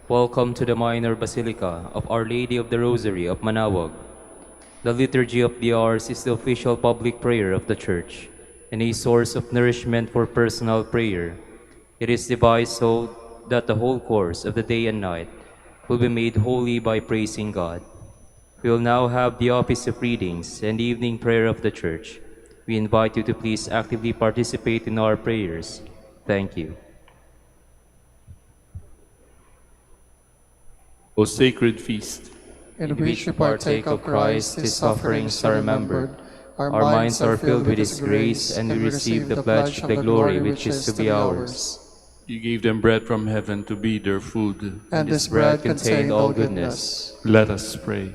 Welcome to the Minor Basilica of Our Lady of the Rosary of Manaoag. The Liturgy of the Hours is the official public prayer of the Church and a source of nourishment for personal prayer. It is devised so that the whole course of the day and night will be made holy by praising God. We will now have the office of readings and the evening prayer of the Church. We invite you to please actively participate in our prayers. Thank you. O sacred feast, in which we partake of Christ, His sufferings are remembered, our minds are filled with His grace, and we receive the pledge of the glory which is to be ours. you gave them bread from heaven to be their food. And this bread contained all goodness. Let us pray.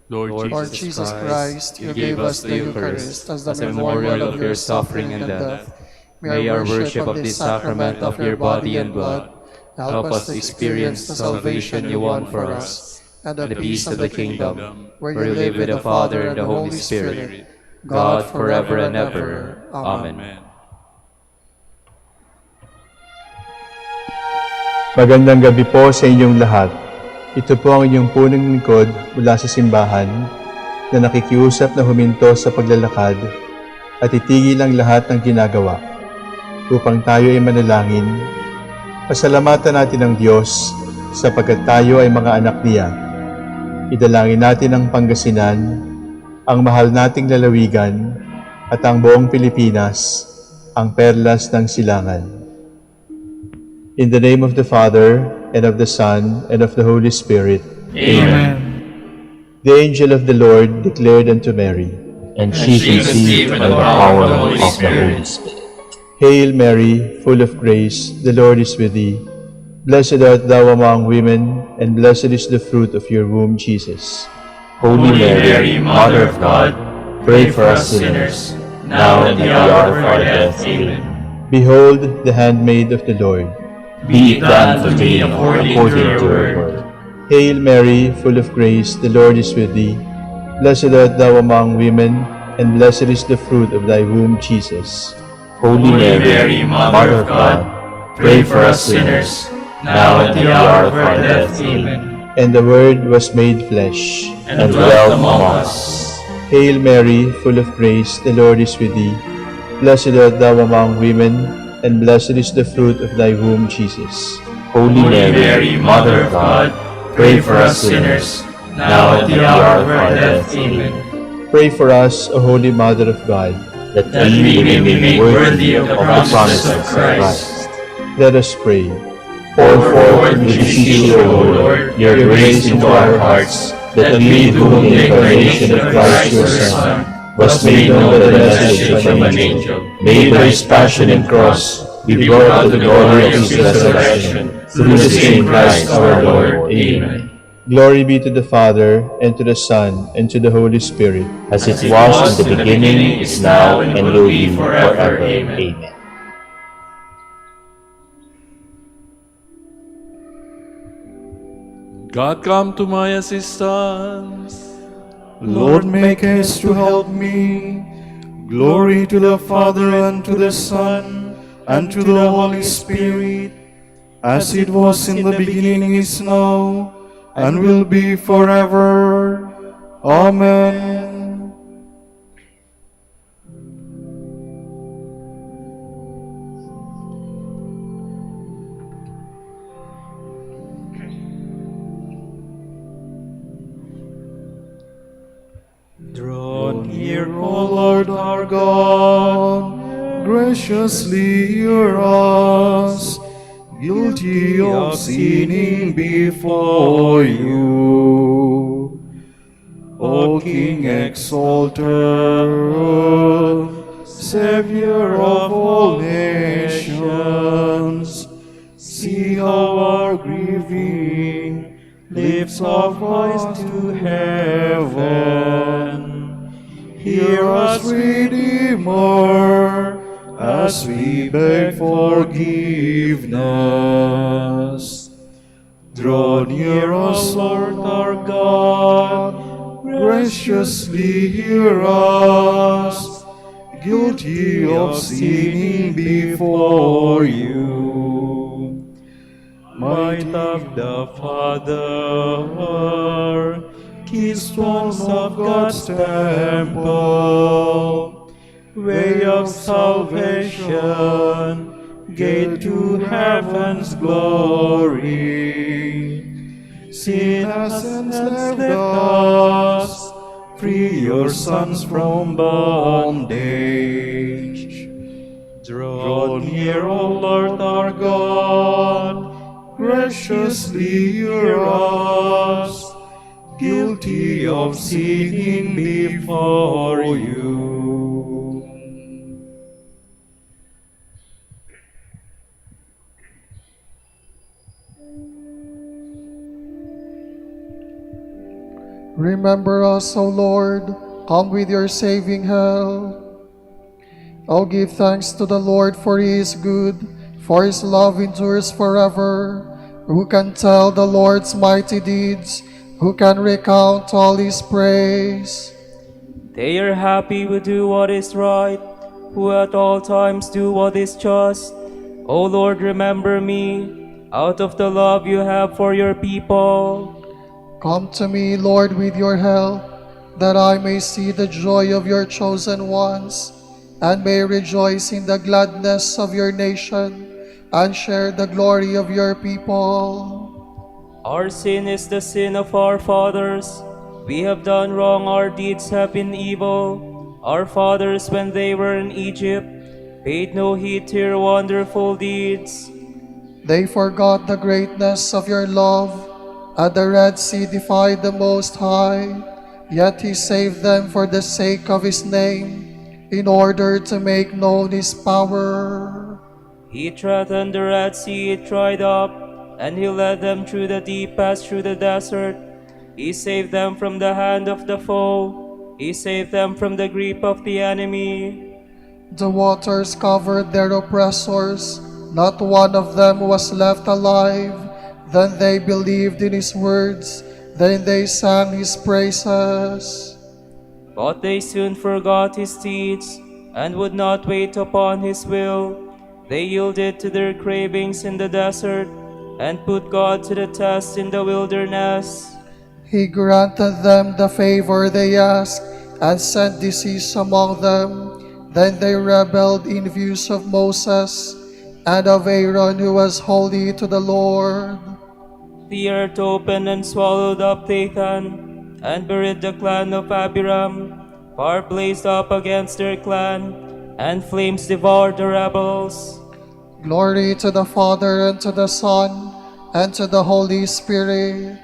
Lord Lord Jesus Christ, you gave us the Eucharist as the memorial of your suffering and death. May our worship of this sacrament of your body and blood help us to experience the salvation you won for us, and the peace of the kingdom, where you live with the Father and the Holy Spirit, God forever and ever. Amen. Magandang gabi po sa inyong lahat. Ito po ang inyong punong lingkod mula sa simbahan na nakikiusap na huminto sa paglalakad at itigil ang lahat ng ginagawa upang tayo ay manalangin. Pasalamatan natin ang Diyos sapagkat tayo ay mga anak niya. Idalangin natin ang Pangasinan, ang mahal nating lalawigan at ang buong Pilipinas, ang perlas ng silangan. In the name of the Father, and of the Son, and of the Holy Spirit. Amen. The angel of the Lord declared unto Mary, And she conceived by the power of the Holy Spirit. Hail Mary, full of grace, the Lord is with thee. Blessed art thou among women, and blessed is the fruit of your womb, Jesus. Holy Mary, Mother of God, pray for us sinners, now and at the hour of our death. Amen. Behold the handmaid of the Lord. Be it done to me according to your word. Hail Mary, full of grace, the Lord is with thee. Blessed art thou among women, and blessed is the fruit of thy womb, Jesus. Holy Mary, Mother of God, pray for us sinners, now and at the hour of our death. Amen. And the Word was made flesh, And dwelt among us. Hail Mary, full of grace, the Lord is with thee. Blessed art thou among women, and blessed is the fruit of thy womb, Jesus. Holy Mary, Mother of God, pray for us sinners, now and at the hour of our death. Amen. Pray for us, O Holy Mother of God. That we may be made worthy of the promises of Christ. Let us pray. Pour forth, we beseech you, O Lord, your grace into our hearts, that we, to whom the incarnation of Christ your Son was made known by the message of an angel, may by his passion and cross be brought to the glory of his resurrection, through the same Christ our Lord. Amen. Glory be to the Father, and to the Son, and to the Holy Spirit. As it was in the beginning, is now, and will be forever. Amen. God, come to my assistance. Lord, make haste to help me. Glory to the Father, and to the Son, and to the Holy Spirit, as it was in the beginning, is now, and will be forever. Amen. Draw near, O Lord our God, graciously hear us, guilty of sinning before you. O King exalted, Savior of all nations, see how our grieving lifts our voice to heaven. Hear us, Redeemer, as we beg forgiveness. Draw near us, Lord our God, graciously hear us, guilty of sinning before you. might of the Father, keystones of God's temple, way of salvation, gate to heaven's glory. Sin has enslaved us, free your sons from bondage. Draw near, O Lord our God, graciously hear us, guilty of sinning before you. Remember us, O Lord, come with your saving help. O give thanks to the Lord, for he is good, for his love endures forever. Who can tell the Lord's mighty deeds? Who can recount all his praise? They are happy who do what is right, who at all times do what is just. O Lord, remember me, out of the love you have for your people. Come to me, Lord, with your help, that I may see the joy of your chosen ones, and may rejoice in the gladness of your nation, and share the glory of your people. Our sin is the sin of our fathers. We have done wrong, our deeds have been evil. Our fathers, when they were in Egypt, paid no heed to your wonderful deeds. They forgot the greatness of your love. At the Red Sea defied the Most High, yet he saved them for the sake of his name, in order to make known his power. He threatened the Red Sea, it dried up, and he led them through the deep path through the desert. He saved them from the hand of the foe. He saved them from the grip of the enemy. The waters covered their oppressors. Not one of them was left alive. Then they believed in his words. Then they sang his praises. But they soon forgot his deeds, and would not wait upon his will. They yielded to their cravings in the desert, and put God to the test in the wilderness. He granted them the favor they asked, and sent disease among them. Then they rebelled in views of Moses, and of Aaron, who was holy to the Lord. The earth opened and swallowed up Dathan, and buried the clan of Abiram. Fire blazed up against their clan, and flames devoured the rebels. Glory to the Father, and to the Son, and to the Holy Spirit.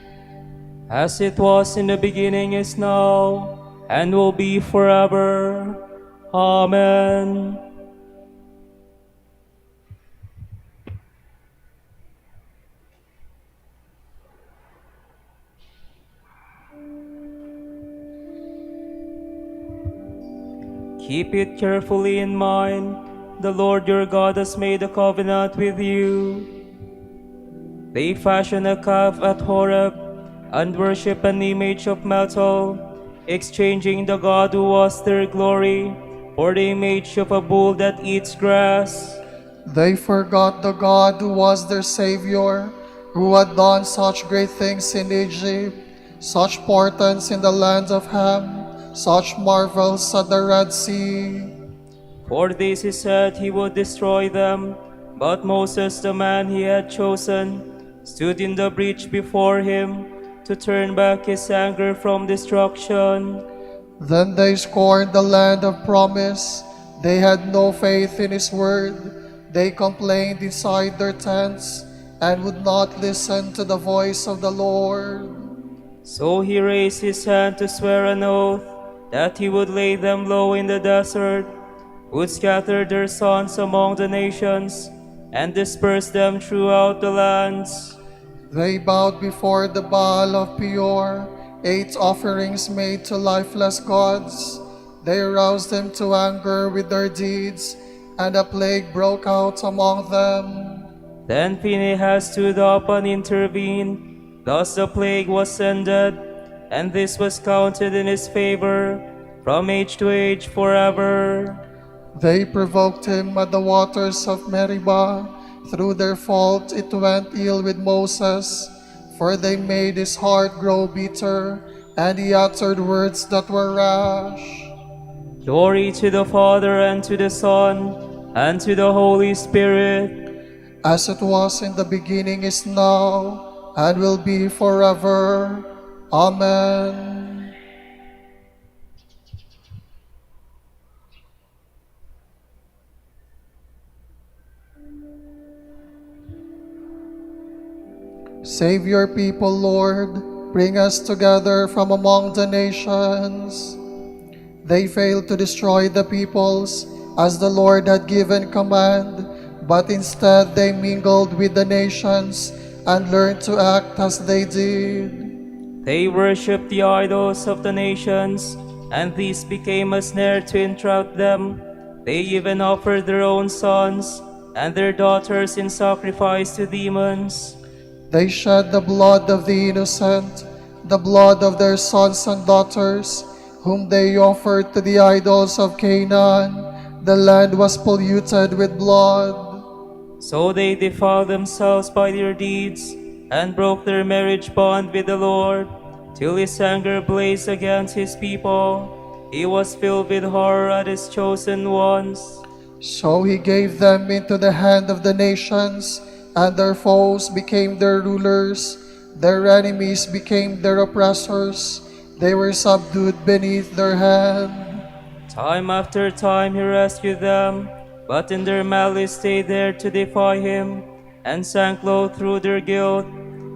As it was in the beginning, is now, and will be forever. Amen. Keep it carefully in mind. The Lord your God has made a covenant with you. They fashioned a calf at Horeb and worship an image of metal, exchanging the God who was their glory for the image of a bull that eats grass. They forgot the God who was their Savior, who had done such great things in Egypt, such portents in the land of Ham, such marvels at the Red Sea. For this he said he would destroy them, but Moses, the man he had chosen, stood in the breach before him to turn back his anger from destruction. Then they scorned the land of promise. They had no faith in his word. They complained inside their tents and would not listen to the voice of the Lord. So he raised his hand to swear an oath that he would lay them low in the desert, would scatter their sons among the nations, and disperse them throughout the lands. They bowed before the Baal of Peor, ate offerings made to lifeless gods. They aroused them to anger with their deeds, and a plague broke out among them. Then Phinehas stood up and intervened. Thus the plague was ended, and this was counted in his favor from age to age forever. They provoked him at the waters of Meribah. Through their fault it went ill with Moses, for they made his heart grow bitter, and he uttered words that were rash. Glory to the Father, and to the Son, and to the Holy Spirit, As it was in the beginning, is now, and will be forever. Amen. Save your people, Lord. Bring us together from among the nations. They failed to destroy the peoples as the Lord had given command, but instead they mingled with the nations and learned to act as they did. they worshipped the idols of the nations, and these became a snare to entrap them. They even offered their own sons and their daughters in sacrifice to demons. They shed the blood of the innocent, the blood of their sons and daughters, whom they offered to the idols of Canaan. The land was polluted with blood. So they defiled themselves by their deeds, and broke their marriage bond with the Lord, till his anger blazed against his people. He was filled with horror at his chosen ones. So he gave them into the hand of the nations, and their foes became their rulers. Their enemies became their oppressors. They were subdued beneath their hand. Time after time he rescued them, but in their malice they dared to defy him, and sank low through their guilt.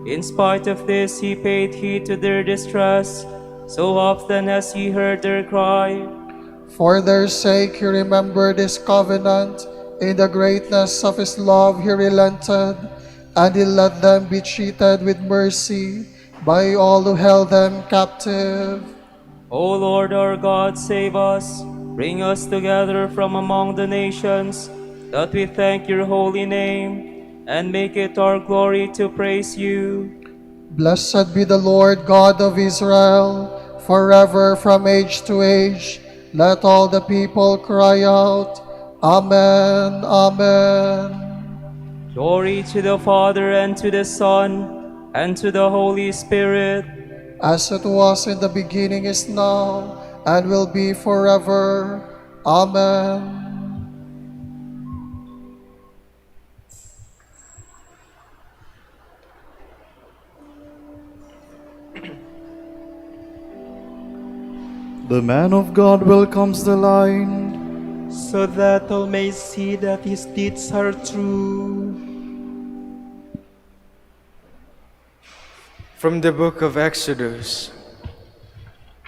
In spite of this he paid heed to their distress, so often as he heard their cry. For their sake he remembered his covenant. In the greatness of his love he relented, and he let them be treated with mercy by all who held them captive. O Lord our God, save us. Bring us together from among the nations, that we thank your holy name, and make it our glory to praise you. Blessed be the Lord God of Israel, forever from age to age. Let all the people cry out, Amen, Amen. Glory to the Father, and to the Son, and to the Holy Spirit, As it was in the beginning, is now, and will be forever. Amen. The man of God welcomes the line, so that all may see that his deeds are true. From the book of Exodus.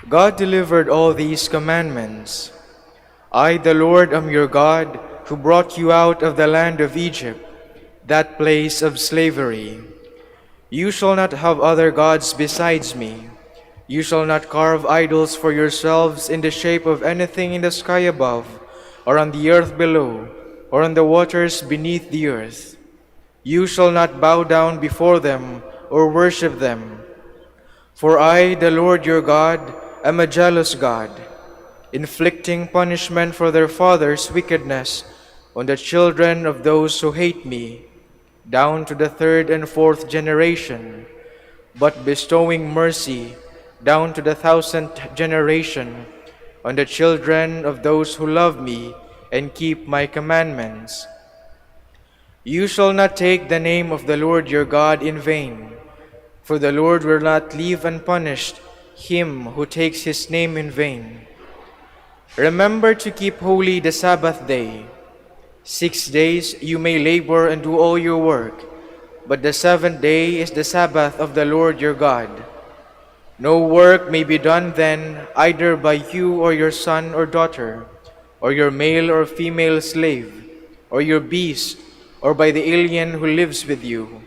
God delivered all these commandments. I, the Lord, am your God, who brought you out of the land of Egypt, that place of slavery. You shall not have other gods besides me. You shall not carve idols for yourselves in the shape of anything in the sky above, or on the earth below, or on the waters beneath the earth. You shall not bow down before them or worship them. For I, the Lord your God, am a jealous God, inflicting punishment for their fathers' wickedness on the children of those who hate me, down to the third and fourth generation, but bestowing mercy down to the 1,000th generation on the children of those who love me and keep my commandments. You shall not take the name of the Lord your God in vain, for the Lord will not leave unpunished him who takes his name in vain. Remember to keep holy the Sabbath day. 6 days you may labor and do all your work, but the seventh day is the Sabbath of the Lord your God. No work may be done then, either by you or your son or daughter, or your male or female slave, or your beast, or by the alien who lives with you.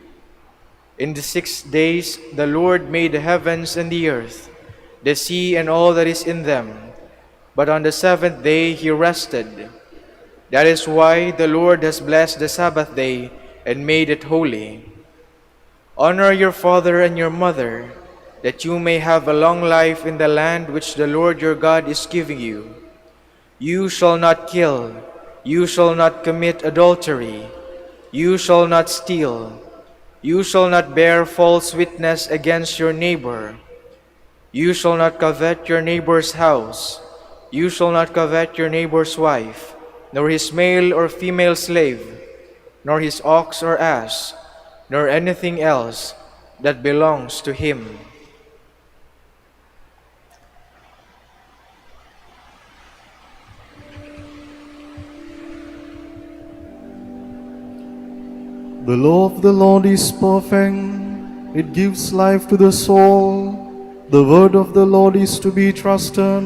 In the 6 days the Lord made the heavens and the earth, the sea and all that is in them, but on the seventh day he rested. That is why the Lord has blessed the Sabbath day and made it holy. Honor your father and your mother, that you may have a long life in the land which the Lord your God is giving you. You shall not kill. You shall not commit adultery. You shall not steal. You shall not bear false witness against your neighbor. You shall not covet your neighbor's house. You shall not covet your neighbor's wife, nor his male or female slave, nor his ox or ass, nor anything else that belongs to him. The law of the Lord is perfect, it gives life to the soul. The word of the Lord is to be trusted,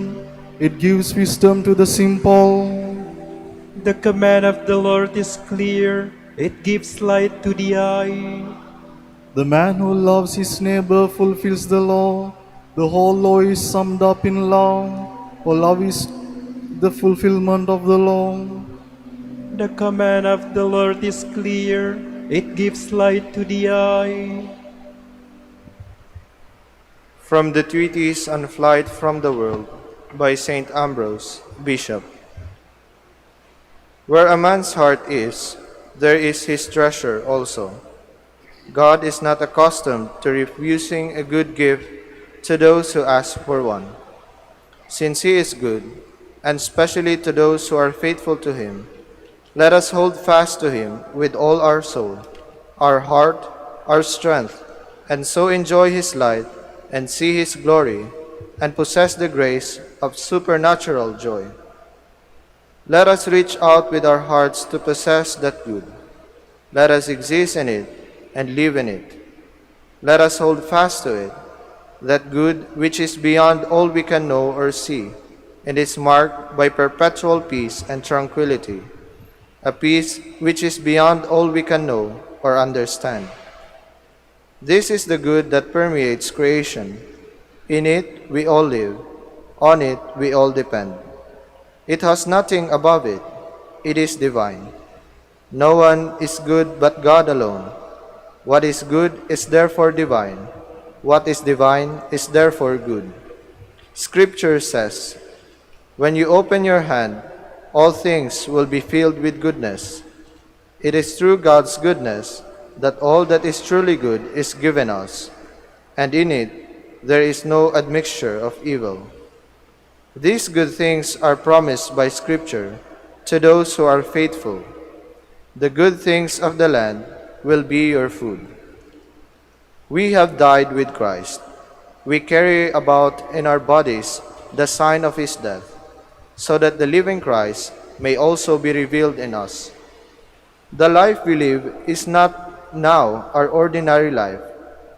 it gives wisdom to the simple. The command of the Lord is clear, it gives light to the eye. The man who loves his neighbor fulfills the law. The whole law is summed up in love, for love is the fulfillment of the law. The command of the Lord is clear, it gives light to the eye. From the Treatise on Flight from the World by St. Ambrose, Bishop. Where a man's heart is, there is his treasure also. God is not accustomed to refusing a good gift to those who ask for one. Since he is good, and especially to those who are faithful to him, let us hold fast to him with all our soul, our heart, our strength, and so enjoy his light and see his glory and possess the grace of supernatural joy. Let us reach out with our hearts to possess that good. Let us exist in it and live in it. Let us hold fast to it, that good which is beyond all we can know or see, and is marked by perpetual peace and tranquility, a peace which is beyond all we can know or understand. This is the good that permeates creation. In it we all live, on it we all depend. It has nothing above it, it is divine. No one is good but God alone. What is good is therefore divine. What is divine is therefore good. Scripture says, "When you open your hand, all things will be filled with goodness." It is through God's goodness that all that is truly good is given us, and in it there is no admixture of evil. These good things are promised by Scripture to those who are faithful. The good things of the land will be your food. We have died with Christ. We carry about in our bodies the sign of his death, so that the living Christ may also be revealed in us. The life we live is not now our ordinary life,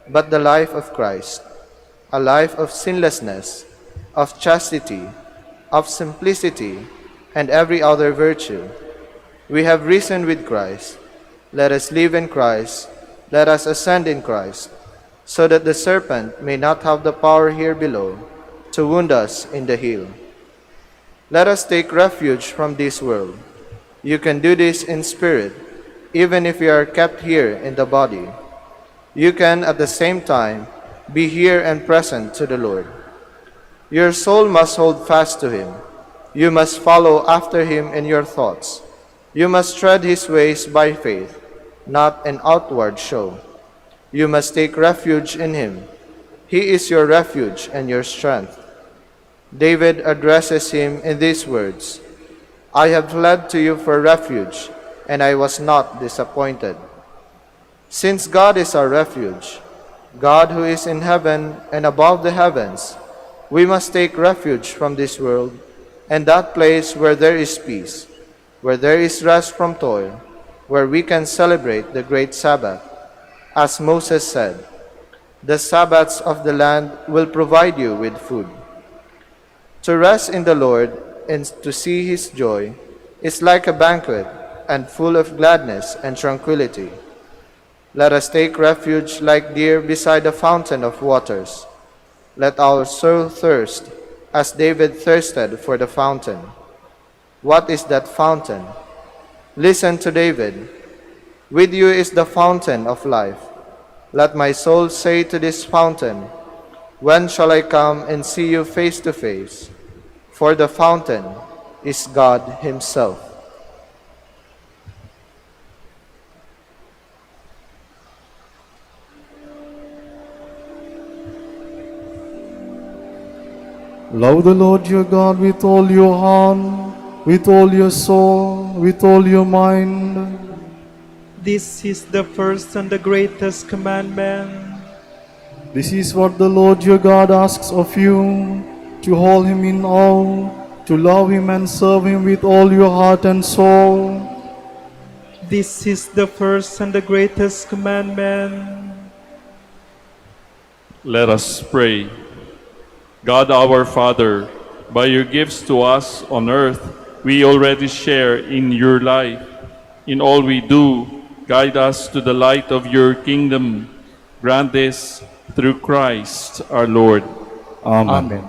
but the life of Christ, a life of sinlessness, of chastity, of simplicity, and every other virtue. We have risen with Christ. Let us live in Christ. Let us ascend in Christ, so that the serpent may not have the power here below to wound us in the heel. Let us take refuge from this world. You can do this in spirit, even if you are kept here in the body. You can at the same time be here and present to the Lord. Your soul must hold fast to him. You must follow after him in your thoughts. You must tread his ways by faith, not an outward show. You must take refuge in him. He is your refuge and your strength. David addresses him in these words, "I have fled to you for refuge, and I was not disappointed." Since God is our refuge, God who is in heaven and above the heavens, we must take refuge from this world and that place where there is peace, where there is rest from toil, where we can celebrate the great Sabbath. As Moses said, "The Sabbaths of the land will provide you with food." To rest in the Lord and to see his joy is like a banquet and full of gladness and tranquility. Let us take refuge like deer beside the fountain of waters. Let our soul thirst as David thirsted for the fountain. What is that fountain? Listen to David. "With you is the fountain of life. Let my soul say to this fountain, when shall I come and see you face to face? For the fountain is God himself." Love the Lord your God with all your heart, with all your soul, with all your mind. This is the first and the greatest commandment. This is what the Lord your God asks of you, to hold him in awe, to love him and serve him with all your heart and soul. This is the first and the greatest commandment. Let us pray. God our Father, by your gifts to us on earth, we already share in your life. In all we do, guide us to the light of your kingdom. Grant this through Christ our Lord. Amen.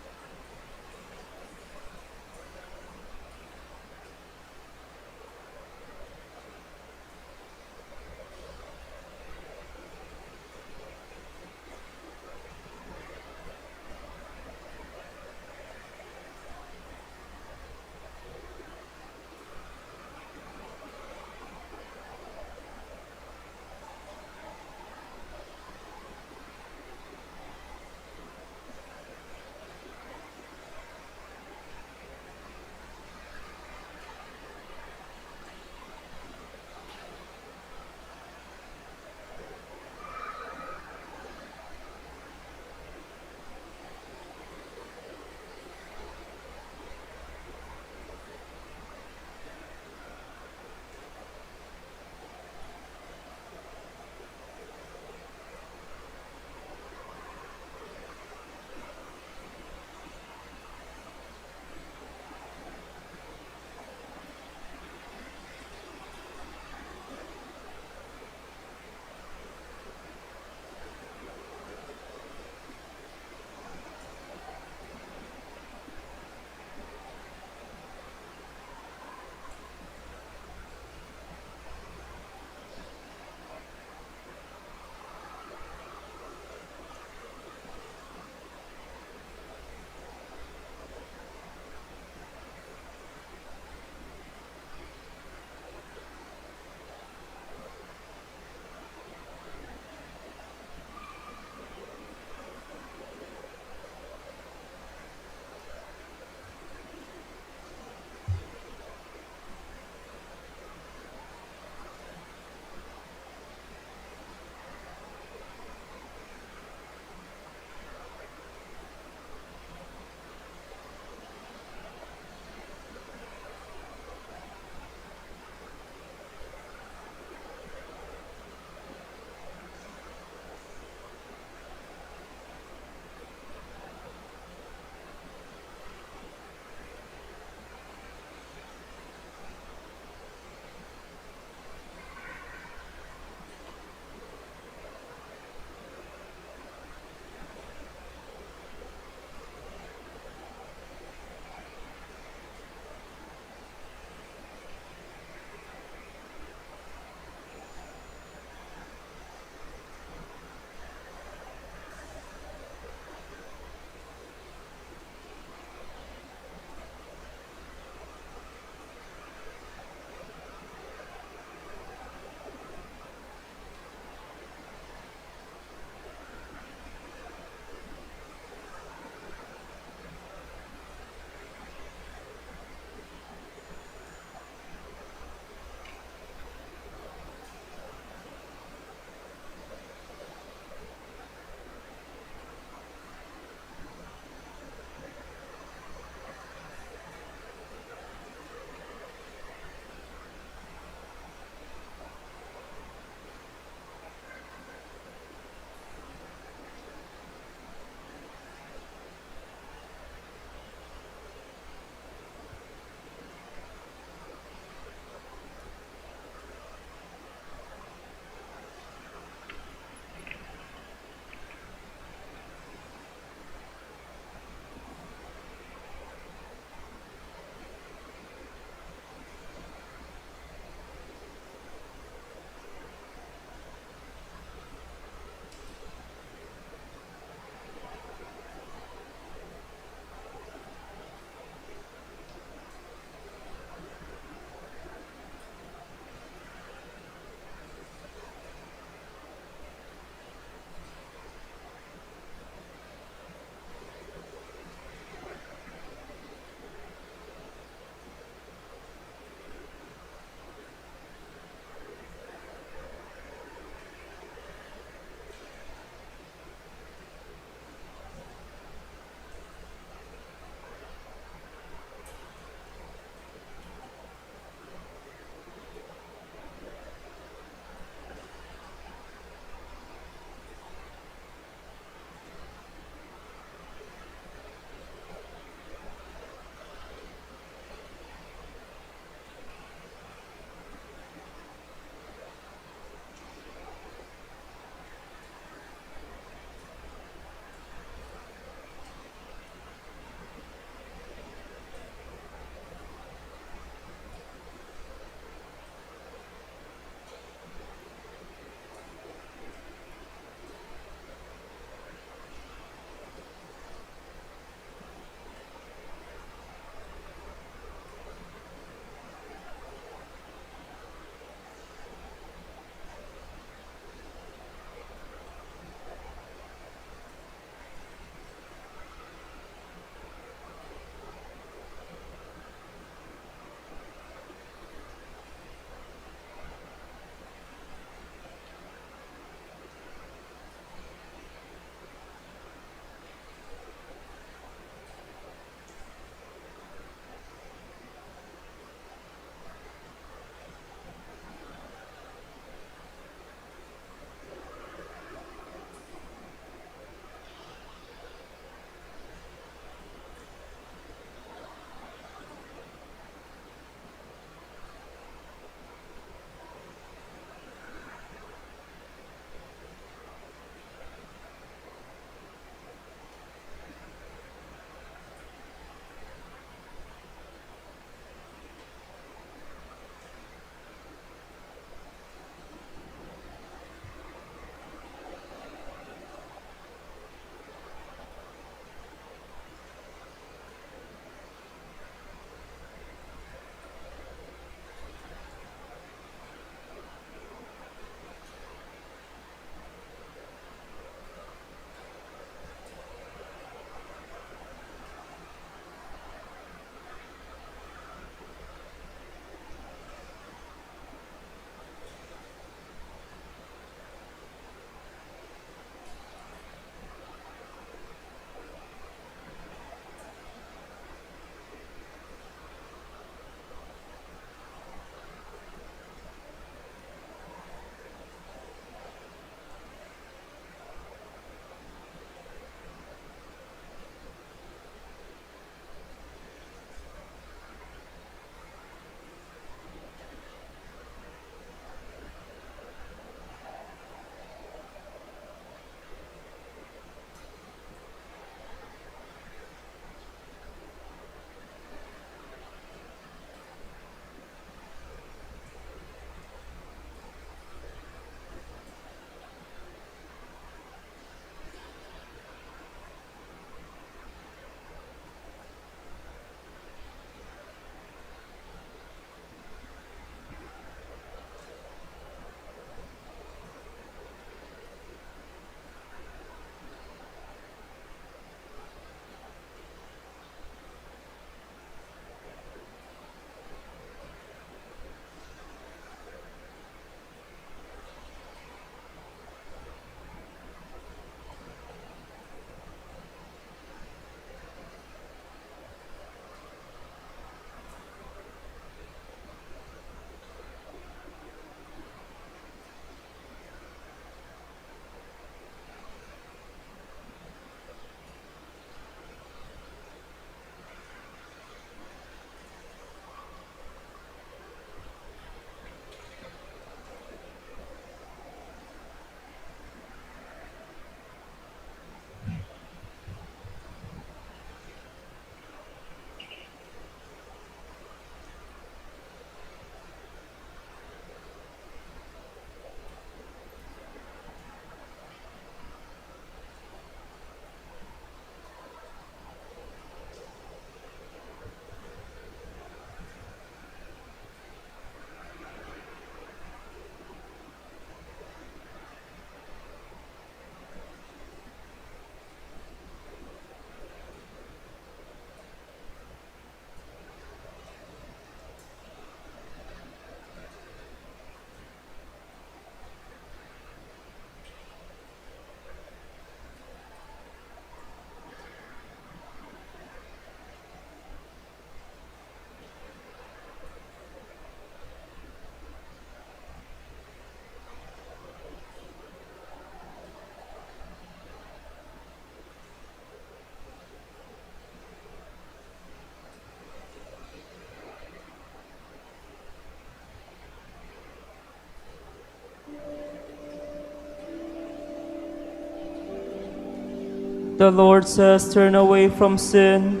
The Lord says, turn away from sin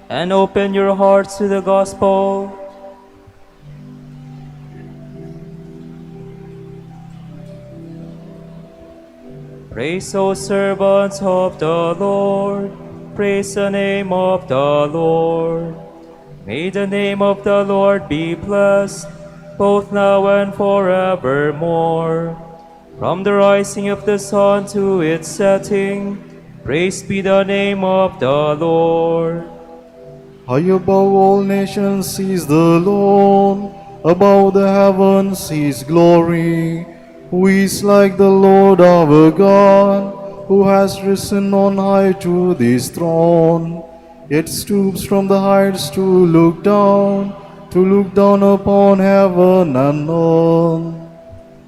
and open your hearts to the gospel. Praise, O servants of the Lord. Praise the name of the Lord. May the name of the Lord be blessed, both now and forevermore. From the rising of the sun to its setting, praise be the name of the Lord. High above all nations is the Lord, above the heavens His glory. Who is like the Lord our God, who has risen on high to this throne, yet stoops from the heights to look down upon heaven and earth.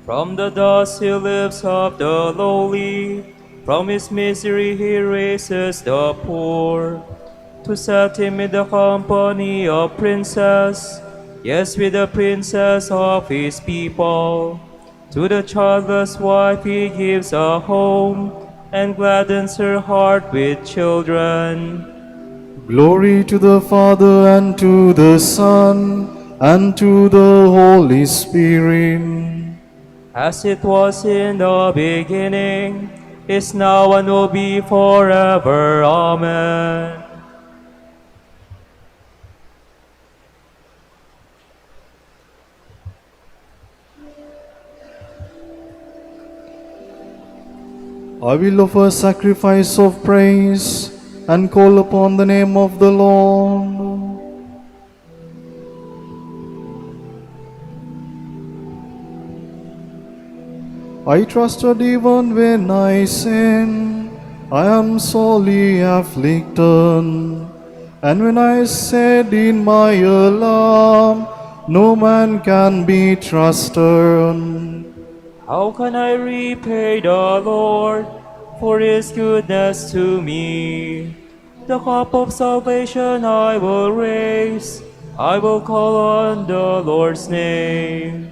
From the dust he lifts up the lowly, from his misery he raises the poor, to set him in the company of princes, yes, with the princess of his people. To the childless wife he gives a home, and gladdens her heart with children. Glory to the Father, and to the Son, and to the Holy Spirit. As it was in the beginning, is now, and will be forever. Amen. I will offer sacrifice of praise and call upon the name of the Lord. I trusted even when I sinned, I am sorely afflicted. And when I said in my alarm, no man can be trusted. How can I repay the Lord for his goodness to me? The cup of salvation I will raise, I will call on the Lord's name.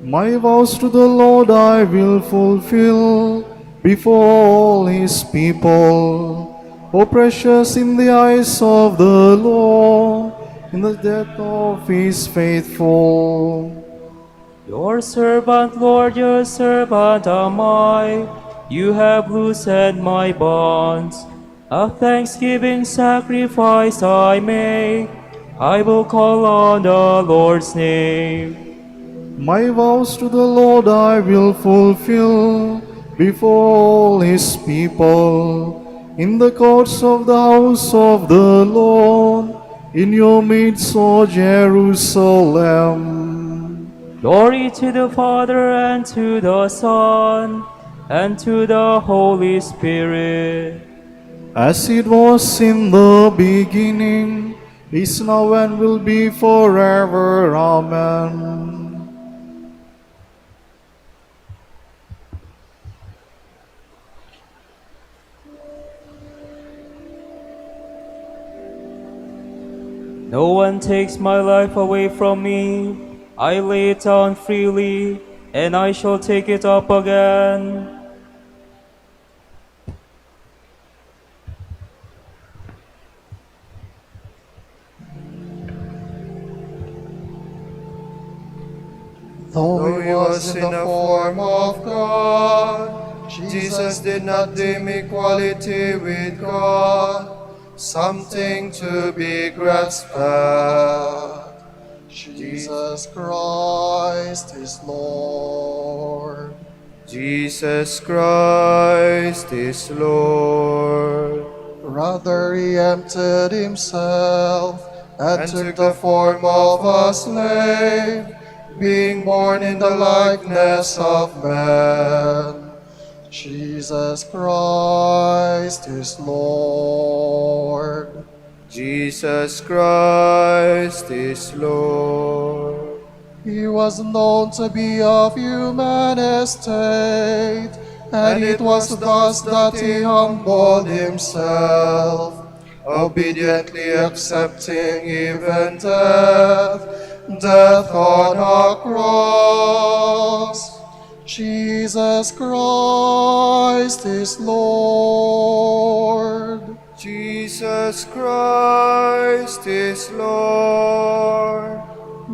My vows to the Lord I will fulfill before all his people. O precious in the eyes of the Lord, in the death of his faithful. Your servant, Lord, your servant am I. You have loosened my bonds. A thanksgiving sacrifice I make. I will call on the Lord's name. My vows to the Lord I will fulfill before all his people. In the courts of the house of the Lord, in your midst, O Jerusalem. Glory to the Father, and to the Son, and to the Holy Spirit. As it was in the beginning, is now, and will be forever. Amen. No one takes my life away from me. I lay it down freely, and I shall take it up again. Though he was in the form of God, Jesus did not deem equality with God something to be grasped at. Jesus Christ is Lord. Jesus Christ is Lord. Rather he emptied himself and took the form of a slave, being born in the likeness of man. Jesus Christ is Lord. Jesus Christ is Lord. He was known to be of human estate, and it was thus that he humbled himself, obediently accepting even death on a cross. Jesus Christ is Lord. Jesus Christ is Lord.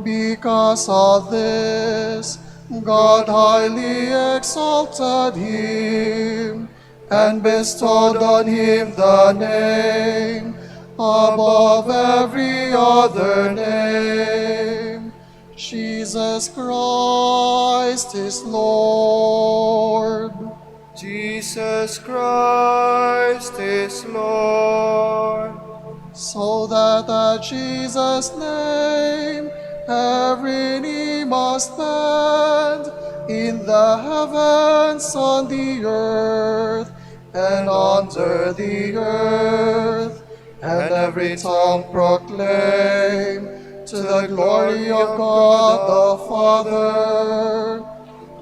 Because of this, God highly exalted him and bestowed on him the name above every other name. Jesus Christ is Lord. Jesus Christ is Lord. So that at Jesus' name every knee must bend in the heavens, on the earth, and under the earth, and every tongue proclaim to the glory of God the Father,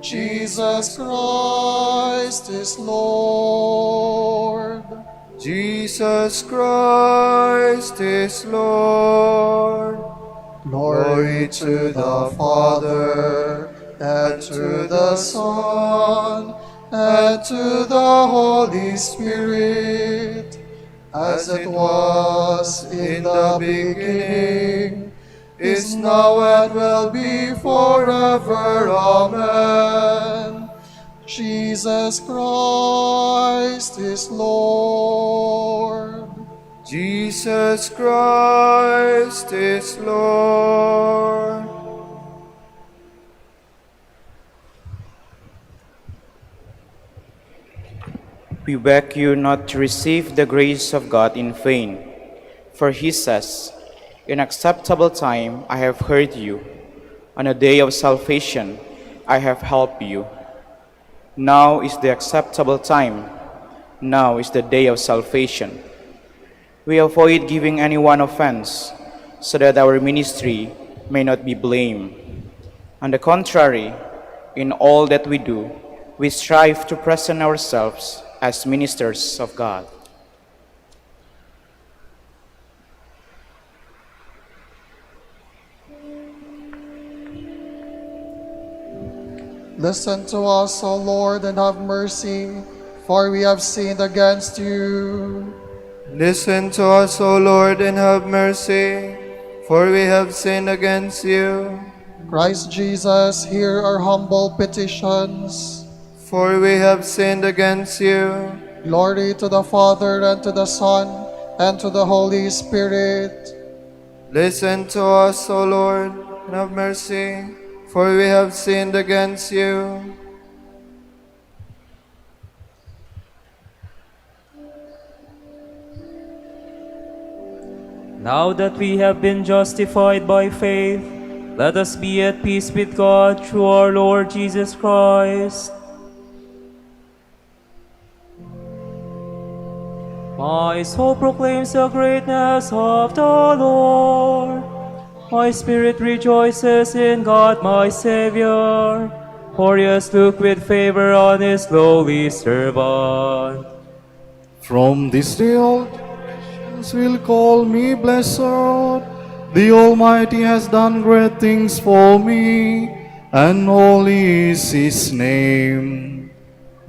Jesus Christ is Lord. Jesus Christ is Lord. Glory to the Father, and to the Son, and to the Holy Spirit, as it was in the beginning, is now, and will be forever. Amen. Jesus Christ is Lord. Jesus Christ is Lord. We beg you not to receive the grace of God in vain. For he says, "In acceptable time I have heard you. On a day of salvation I have helped you." Now is the acceptable time. Now is the day of salvation. We avoid giving anyone offense, so that our ministry may not be blamed. On the contrary, in all that we do, we strive to present ourselves as ministers of God. Listen to us, O Lord, and have mercy, for we have sinned against you. Listen to us, O Lord, and have mercy, for we have sinned against you. Christ Jesus, hear our humble petitions. For we have sinned against you. Glory to the Father, and to the Son, and to the Holy Spirit. Listen to us, O Lord, and have mercy, for we have sinned against you. Now that we have been justified by faith, let us be at peace with God through our Lord Jesus Christ. My soul proclaims the greatness of the Lord. My spirit rejoices in God my Savior, for he has looked with favor on his lowly servant. From this day all generations will call me blessed. The Almighty has done great things for me, and holy is his name.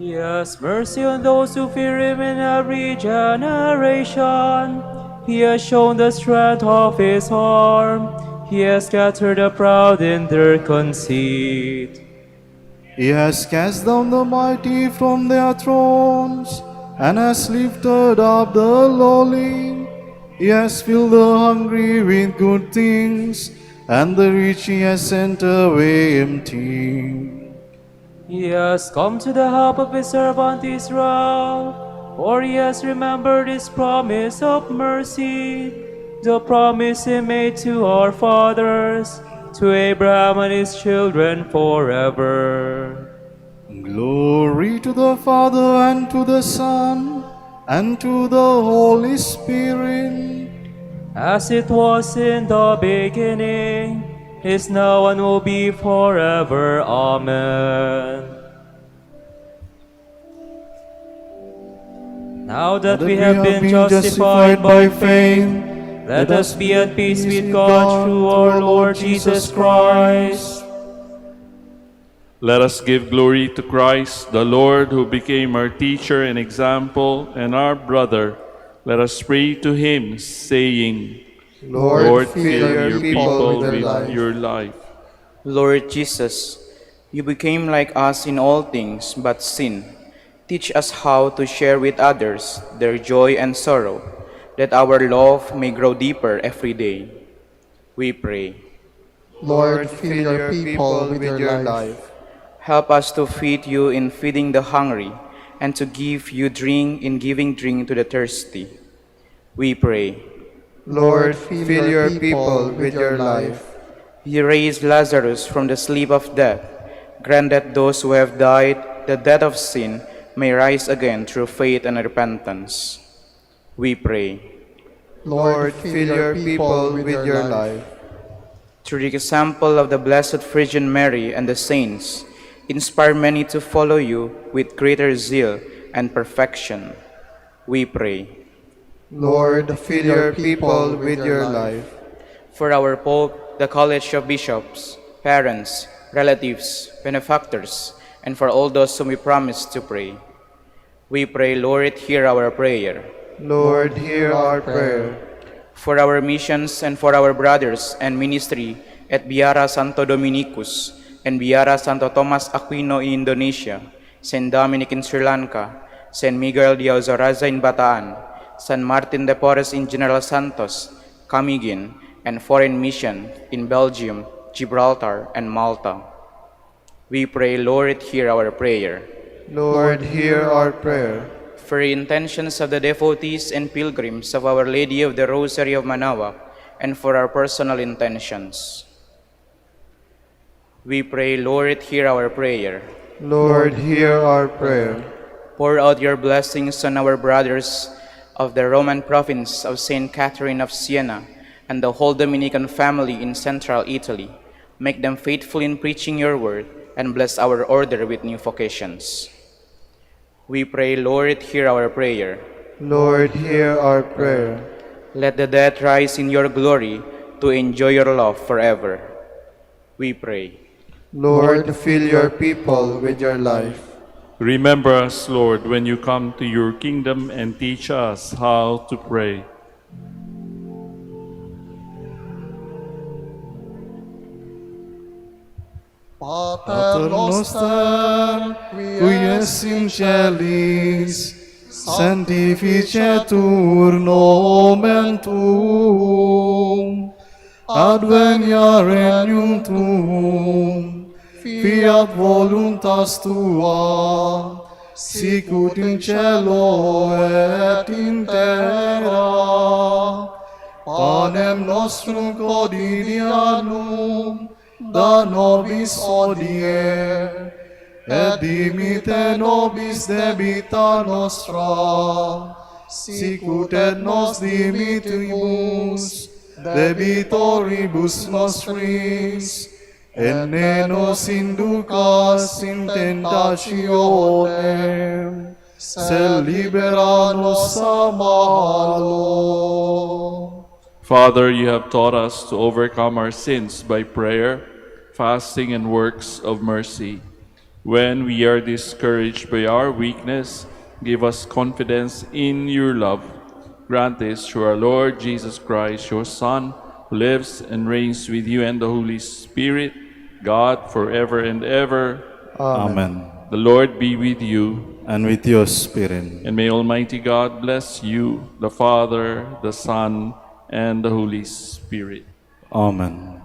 He has mercy on those who fear him in every generation. He has shown the strength of his arm. He has scattered the proud in their conceit. He has cast down the mighty from their thrones, and has lifted up the lowly. He has filled the hungry with good things, and the rich he has sent away empty. He has come to the help of his servant Israel, for he has remembered his promise of mercy, the promise he made to our fathers, to Abraham and his children forever. Glory to the Father, and to the Son, and to the Holy Spirit. As it was in the beginning, is now, and will be forever. Amen. Now that we have been justified by faith, let us be at peace with God through our Lord Jesus Christ. Let us give glory to Christ, the Lord, who became our teacher and example, and our brother, Let us pray to him, saying, Lord, fill your people with your life. Lord Jesus, you became like us in all things but sin. Teach us how to share with others their joy and sorrow, that our love may grow deeper every day. We pray. Lord, fill your people with your life. Help us to feed you in feeding the hungry, and to give you drink in giving drink to the thirsty. We pray. Lord, fill your people with your life. You raised Lazarus from the sleep of death. Grant that those who have died the death of sin may rise again through faith and repentance. We pray. Lord, fill your people with your life. Through the example of the Blessed Virgin Mary and the saints, inspire many to follow you with greater zeal and perfection. We pray. Lord, fill your people with your life. For our Pope, the College of Bishops, parents, relatives, benefactors, and for all those whom we promise to pray. We pray, Lord, hear our prayer. Lord, hear our prayer. For our missions and for our brothers and ministry at Biara Santo Dominicus and Biara Santo Tomas Aquino in Indonesia, St. Dominic in Sri Lanka, St. Miguel de Ozaraza in Bataan, San Martin de Porres in General Santos, Camiguin, and Foreign Mission in Belgium, Gibraltar, and Malta. We pray, Lord, hear our prayer. Lord, hear our prayer. For the intentions of the devotees and pilgrims of Our Lady of the Rosary of Manaoag, and for our personal intentions. We pray, Lord, hear our prayer. Lord, hear our prayer. Pour out your blessings on our brothers of the Roman province of St. Catherine of Siena and the whole Dominican family in central Italy. Make them faithful in preaching your word, and bless our order with new vocations. We pray, Lord, hear our prayer. Lord, hear our prayer. Let the dead rise in your glory to enjoy your love forever. We pray. Lord, fill your people with your life. Remember us, Lord, when you come to your kingdom, and teach us how to pray. Pater noster, qui es in celis, sanctificetur nomen tuum, advenia regnum tuum, fiat voluntas tua, sicut in cielo et in terra. Panem nostrum quotidianum da nobis hodie, et dimite nobis debita nostra, sicut et nos dimittimus debitoribus nostris, et ne nos inducas in tentationem, sed libera nos a malo. Father, you have taught us to overcome our sins by prayer, fasting, and works of mercy. When we are discouraged by our weakness, give us confidence in your love. Grant this through our Lord Jesus Christ, your Son, who lives and reigns with you and the Holy Spirit, God, forever and ever. Amen. The Lord be with you. And with your spirit. And may Almighty God bless you, the Father, the Son, and the Holy Spirit. Amen.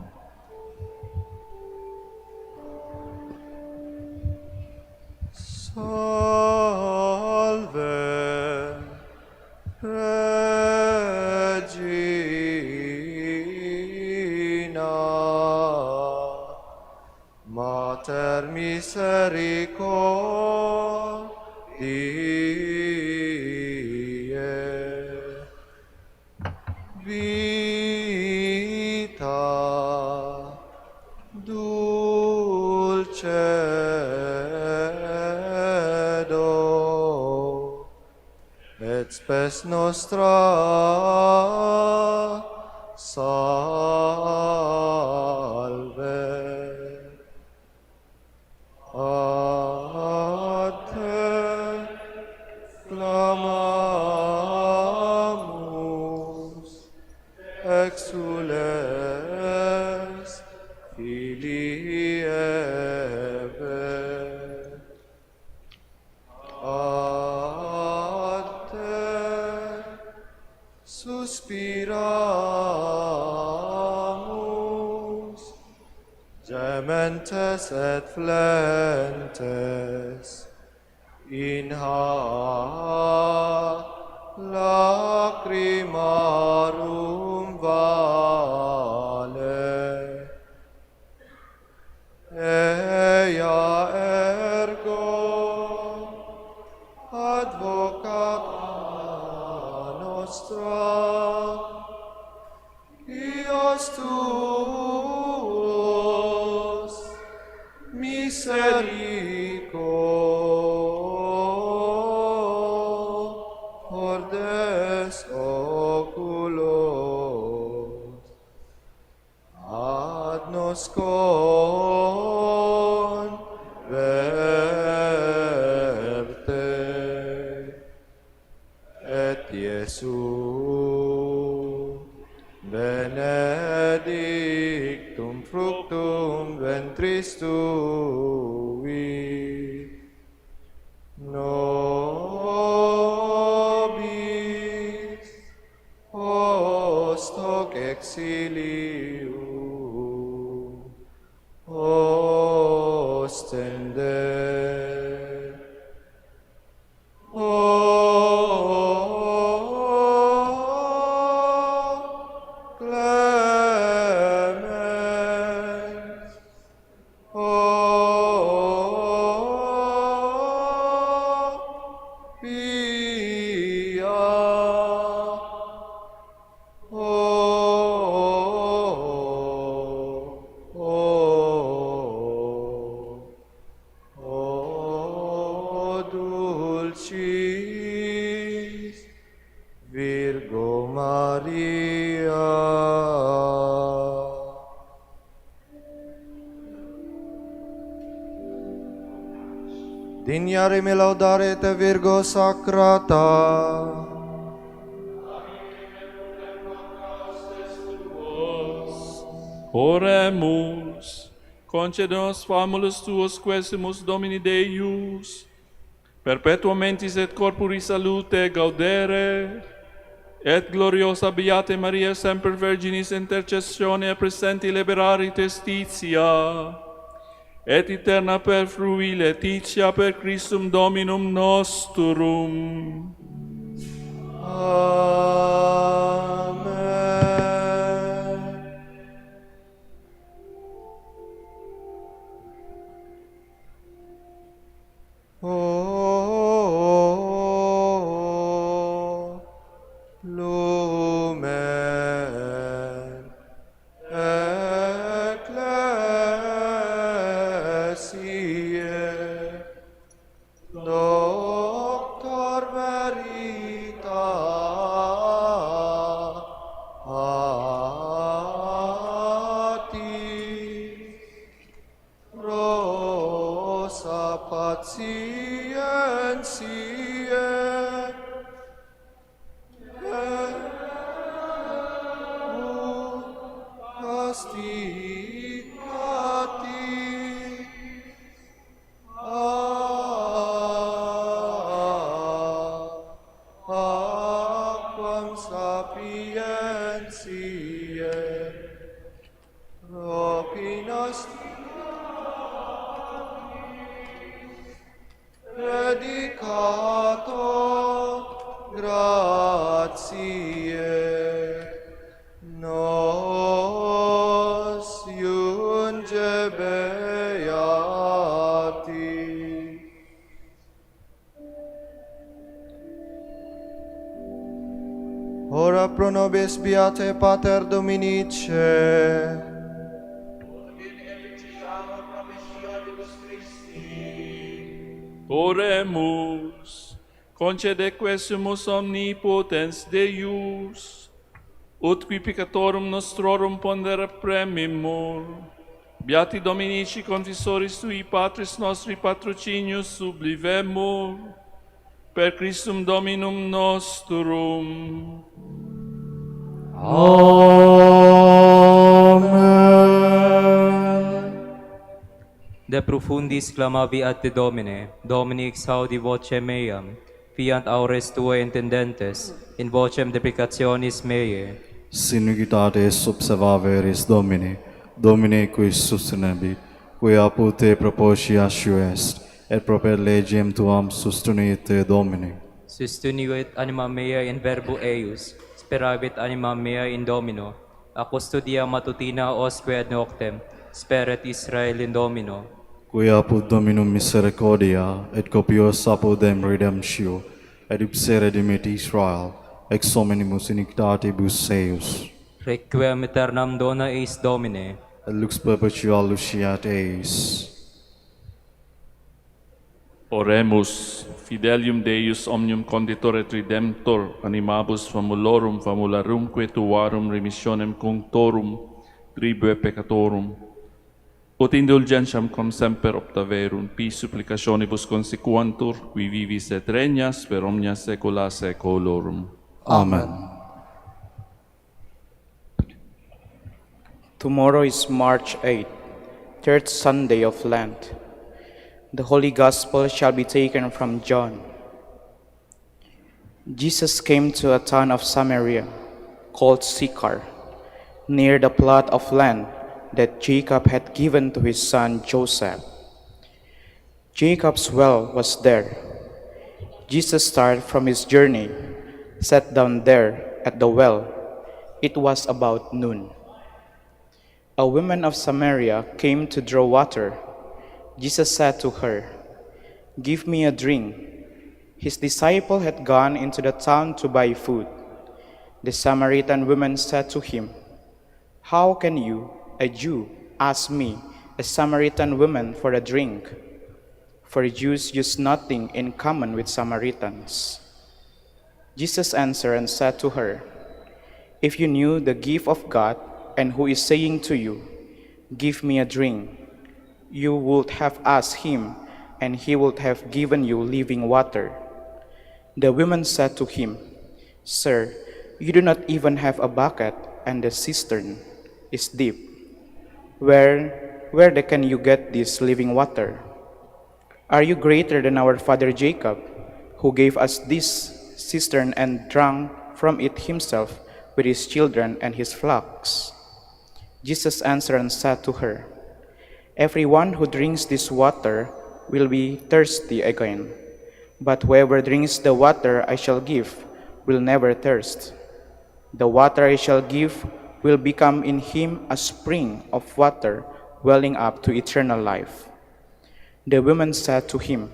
Salve, Regina, Mater misericordiae, vita dulcedo, et spes nostra salve. Ad te clamamus, exules Filii Eve. Ad te suspiramus, gementes et flentes, in hac lacrimarum vale. Ea ergo advocata nostra, Ios tuos misericordes oculos ad nos converte, et Iesu benedictum fructum ventris tui, nobis post hoc exilium ostende. Clemens, Pia, dulcis Virgo Maria. Dignare me laudare te Virgo Sacrata. Oremus, concede-nos famulus tuos quesimus Domini Deus, perpetuum mentis et corpori salute gaudere, et gloriosa Beate Maria semper Virginis intercessione presenti liberari testitia, et eterna per frui letitia per Christum Dominum nostrum. Amen. O lumen ecclesiae, Doctor veritatis, rosa patientiae, castigati, aquam sapientiae, propinas predicato gratiae, nos iunge beati. Ora pro nobis beate Pater Dominice, Oremus, concede quesumus omnipotens Deus, ut qui peccatorum nostrorum pondere premimur, beati Dominici confessoris tui Patris nostri patrocinius sublivemur, per Christum Dominum nostrum. Amen. De profundis clamavi ad te Domine, Domini exaudi voce meam, fiant aures tuae intendentes, in vocem deprecationis meae. Sinugitates observaveris Domini, Domine qui sustenebit, qui apud te propositio est, et proper legem tuam sustinite Domine. Sustinuit anima mea in verbo eius, speravit anima mea in Domino, a custodia matutina osque ad noctem, speret Israel in Domino. Qui apud Dominum misericordia, et copios apudem redemptio, et ipsere dimit Israel, ex hominimus iniquitatibus eius, Requiem aeternam dona eis Domine. et lux perpetua luciat eis. Oremus, fidelium Deus omnium conditor et redemptor, animabus famulorum famularumque tuarum remissionem cunctorum, tribue peccatorum, ut indulgentiam cum semper opta verum, pis supplicationibus consequantur, qui vivis et regnas per omnia saecula saeculorum. Amen. Tomorrow is March 8th, third Sunday of Lent. The Holy Gospel shall be taken from John. Jesus came to a town of Samaria called Sychar, near the plot of land that Jacob had given to his son Joseph. Jacob's well was there. Jesus started from his journey, sat down there at the well. It was about noon. A woman of Samaria came to draw water. Jesus said to her, "Give me a drink." His disciple had gone into the town to buy food. The Samaritan woman said to him, "How can you, a Jew, ask me, a Samaritan woman, for a drink?" For Jews use nothing in common with Samaritans. Jesus answered and said to her, "If you knew the gift of God and who is saying to you, 'Give me a drink,' you would have asked him, and he would have given you living water." The woman said to him, "Sir, you do not even have a bucket, and the cistern is deep. Where can you get this living water? Are you greater than our father Jacob, who gave us this cistern and drank from it himself with his children and his flocks?" Jesus answered and said to her, "Everyone who drinks this water will be thirsty again, but whoever drinks the water I shall give will never thirst. The water I shall give will become in him a spring of water welling up to eternal life." The woman said to him,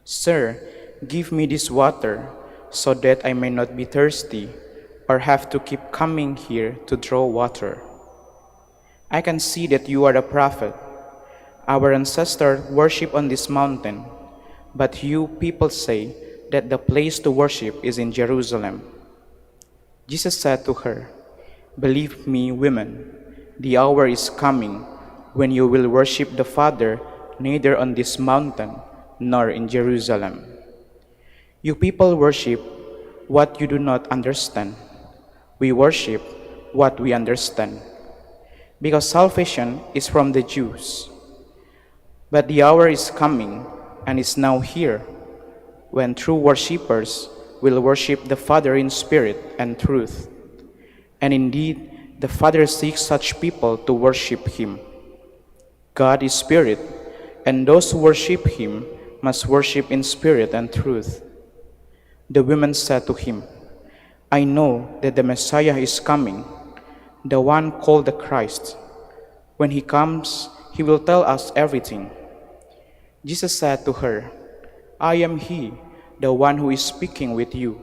"Sir, give me this water so that I may not be thirsty or have to keep coming here to draw water. I can see that you are a prophet. Our ancestors worship on this mountain, but you people say that the place to worship is in Jerusalem." Jesus said to her, "Believe me, women, the hour is coming when you will worship the Father neither on this mountain nor in Jerusalem. You people worship what you do not understand. We worship what we understand, because salvation is from the Jews. But the hour is coming and is now here when true worshippers will worship the Father in spirit and truth. And indeed, the Father seeks such people to worship him. God is spirit, and those who worship him must worship in spirit and truth." The women said to him, "I know that the Messiah is coming, the one called the Christ. When he comes, he will tell us everything." Jesus said to her, "I am he, the one who is speaking with you."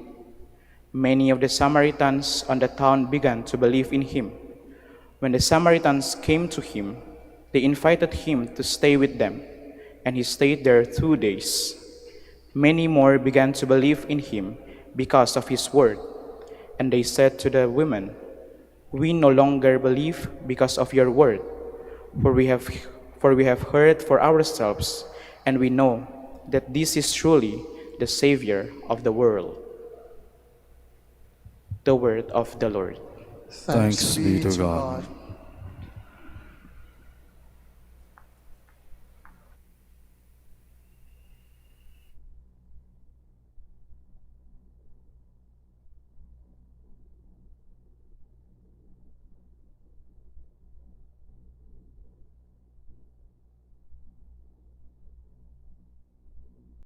Many of the Samaritans on the town began to believe in him. When the Samaritans came to him, they invited him to stay with them, and he stayed there 2 days. Many more began to believe in him because of his word, and they said to the women, "We no longer believe because of your word, for we have heard for ourselves, and we know that this is truly the Savior of the world." The word of the Lord. Thanks be to God.